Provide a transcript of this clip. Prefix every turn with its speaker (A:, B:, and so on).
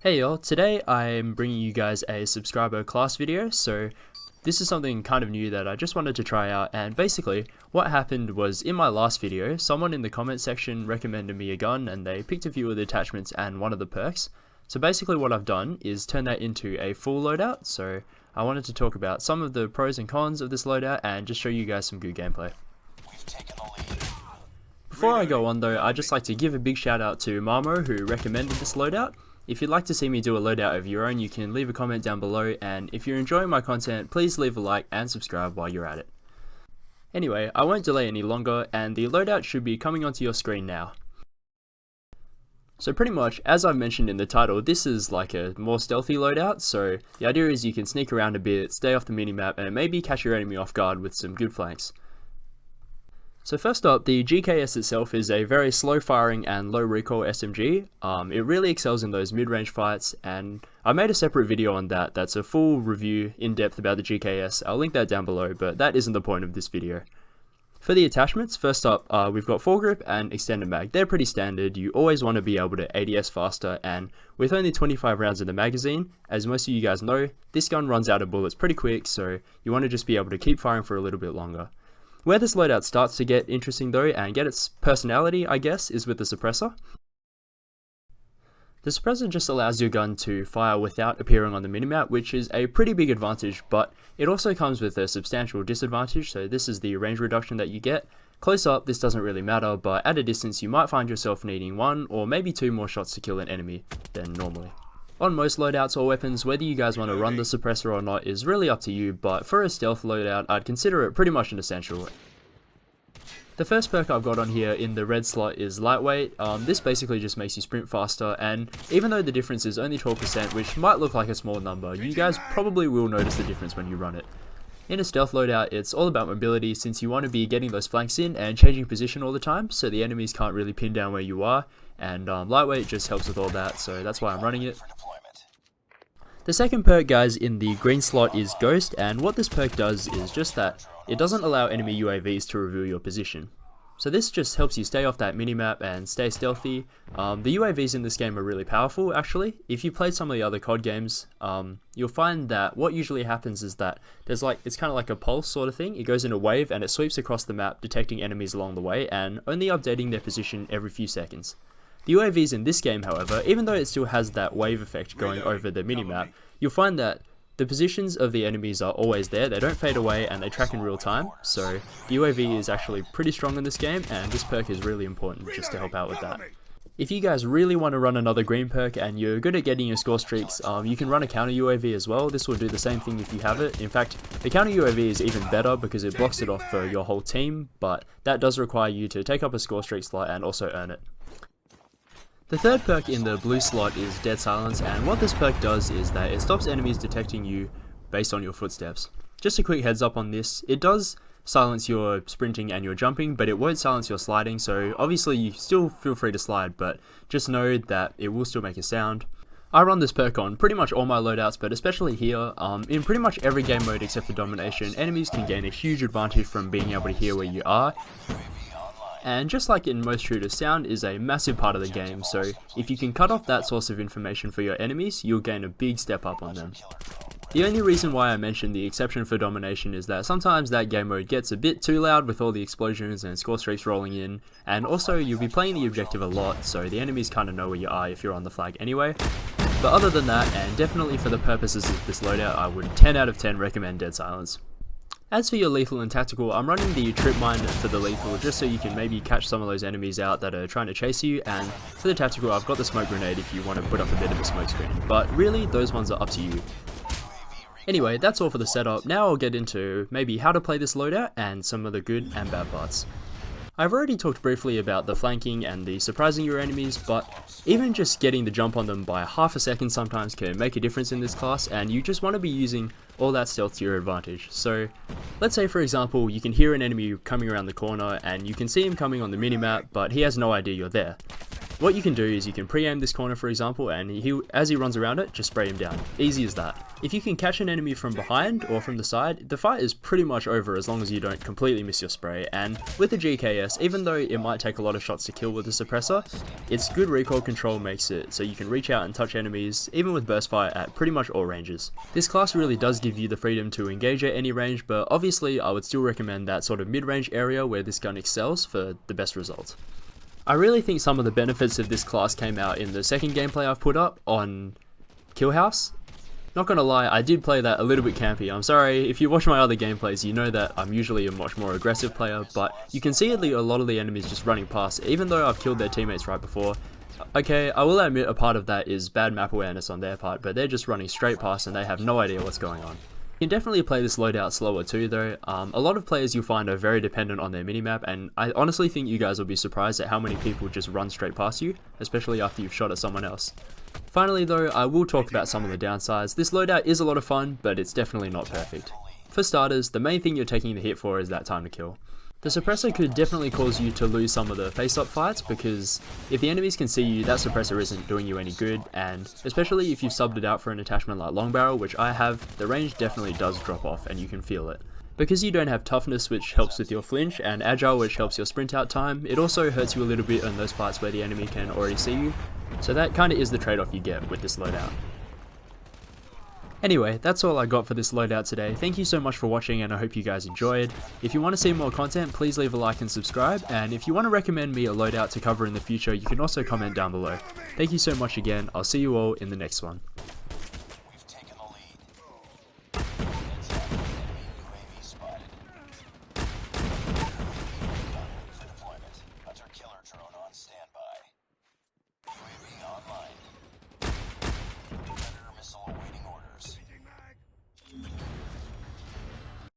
A: Hey y'all, today I'm bringing you guys a subscriber class video. So this is something kind of new that I just wanted to try out, and basically what happened was in my last video someone in the comment section recommended me a gun and they picked a few of the attachments and one of the perks. So basically what I've done is turn that into a full loadout. So I wanted to talk about some of the pros and cons of this loadout and just show you guys some good gameplay. Before I go on though, I'd just like to give a big shout out to Marmo who recommended this loadout. If you'd like to see me do a loadout of your own, you can leave a comment down below, and if you're enjoying my content, please leave a like and subscribe while you're at it. Anyway, I won't delay any longer, and the loadout should be coming onto your screen now. So pretty much, as I've mentioned in the title, this is like a more stealthy loadout, so the idea is you can sneak around a bit, stay off the minimap, and maybe catch your enemy off guard with some good flanks. So first up, the GKS itself is a very slow firing and low recoil SMG. It really excels in those mid-range fights, and I made a separate video on that. That's a full review in depth about the GKS. I'll link that down below, but that isn't the point of this video. For the attachments, first up, we've got foregrip and extended mag. They're pretty standard. You always want to be able to ADS faster, and with only 25 rounds in the magazine, as most of you guys know, this gun runs out of bullets pretty quick, so you want to just be able to keep firing for a little bit longer. Where this loadout starts to get interesting though, and get its personality I guess, is with the suppressor. The suppressor just allows your gun to fire without appearing on the minimap, which is a pretty big advantage, but it also comes with a substantial disadvantage. So this is the range reduction that you get. Close up, this doesn't really matter, but at a distance you might find yourself needing one or maybe two more shots to kill an enemy than normally. On most loadouts or weapons, whether you guys want to run the suppressor or not is really up to you, but for a stealth loadout, I'd consider it pretty much an essential. The first perk I've got on here in the red slot is lightweight. This basically just makes you sprint faster, and even though the difference is only 12%, which might look like a small number, you guys probably will notice the difference when you run it. In a stealth loadout, it's all about mobility since you want to be getting those flanks in and changing position all the time, so the enemies can't really pin down where you are, and lightweight just helps with all that, so that's why I'm running it. The second perk, guys, in the green slot is Ghost, and what this perk does is just that it doesn't allow enemy UAVs to reveal your position. So this just helps you stay off that minimap and stay stealthy. The UAVs in this game are really powerful actually. If you played some of the other COD games, you'll find that what usually happens is that it's kind of like a pulse sort of thing. It goes in a wave and it sweeps across the map, detecting enemies along the way and only updating their position every few seconds. The UAVs in this game, however, even though it still has that wave effect going over the minimap, you'll find that the positions of the enemies are always there, they don't fade away, and they track in real time, so the UAV is actually pretty strong in this game, and this perk is really important just to help out with that. If you guys really want to run another green perk and you're good at getting your score streaks, you can run a counter UAV as well. This will do the same thing if you have it. In fact, the counter UAV is even better because it blocks it off for your whole team, but that does require you to take up a score streak slot and also earn it. The third perk in the blue slot is Dead Silence, and what this perk does is that it stops enemies detecting you based on your footsteps. Just a quick heads up on this, it does silence your sprinting and your jumping, but it won't silence your sliding, so obviously you still feel free to slide, but just know that it will still make a sound. I run this perk on pretty much all my loadouts, but especially here, in pretty much every game mode except for Domination, enemies can gain a huge advantage from being able to hear where you are. And just like in most shooters, sound is a massive part of the game, so if you can cut off that source of information for your enemies, you'll gain a big step up on them. The only reason why I mentioned the exception for Domination is that sometimes that game mode gets a bit too loud with all the explosions and score streaks rolling in, and also you'll be playing the objective a lot, so the enemies kind of know where you are if you're on the flag anyway. But other than that, and definitely for the purposes of this loadout, I would 10 out of 10 recommend Dead Silence. As for your lethal and tactical, I'm running the trip mine for the lethal just so you can maybe catch some of those enemies out that are trying to chase you, and for the tactical I've got the smoke grenade if you want to put up a bit of a smoke screen, but really those ones are up to you. Anyway, that's all for the setup. Now I'll get into maybe how to play this loadout and some of the good and bad parts. I've already talked briefly about the flanking and the surprising your enemies, but even just getting the jump on them by half a second sometimes can make a difference in this class, and you just want to be using all that stealth to your advantage. So let's say for example you can hear an enemy coming around the corner and you can see him coming on the minimap, but he has no idea you're there. What you can do is you can pre-aim this corner, for example, and as he runs around it, just spray him down. Easy as that. If you can catch an enemy from behind or from the side, the fight is pretty much over as long as you don't completely miss your spray. And with the GKS, even though it might take a lot of shots to kill with the suppressor, its good recoil control makes it so you can reach out and touch enemies, even with burst fire at pretty much all ranges. This class really does give you the freedom to engage at any range, but obviously I would still recommend that sort of mid-range area where this gun excels for the best results. I really think some of the benefits of this class came out in the second gameplay I've put up on Kill House. Not gonna lie, I did play that a little bit campy. I'm sorry, if you watch my other gameplays you know that I'm usually a much more aggressive player, but you can see a lot of the enemies just running past, even though I've killed their teammates right before. Okay, I will admit a part of that is bad map awareness on their part, but they're just running straight past and they have no idea what's going on. You can definitely play this loadout slower too though. A lot of players you'll find are very dependent on their minimap, and I honestly think you guys will be surprised at how many people just run straight past you, especially after you've shot at someone else. Finally though, I will talk about some of the downsides. This loadout is a lot of fun, but it's definitely not perfect. For starters, the main thing you're taking the hit for is that time to kill. The suppressor could definitely cause you to lose some of the face-up fights, because if the enemies can see you, that suppressor isn't doing you any good, and especially if you've subbed it out for an attachment like long barrel, which I have, the range definitely does drop off and you can feel it. Because you don't have toughness, which helps with your flinch, and agile, which helps your sprint out time, it also hurts you a little bit in those fights where the enemy can already see you, so that kinda is the trade-off you get with this loadout. Anyway, that's all I got for this loadout today. Thank you so much for watching and I hope you guys enjoyed. If you want to see more content, please leave a like and subscribe, and if you want to recommend me a loadout to cover in the future, you can also comment down below. Thank you so much again, I'll see you all in the next one.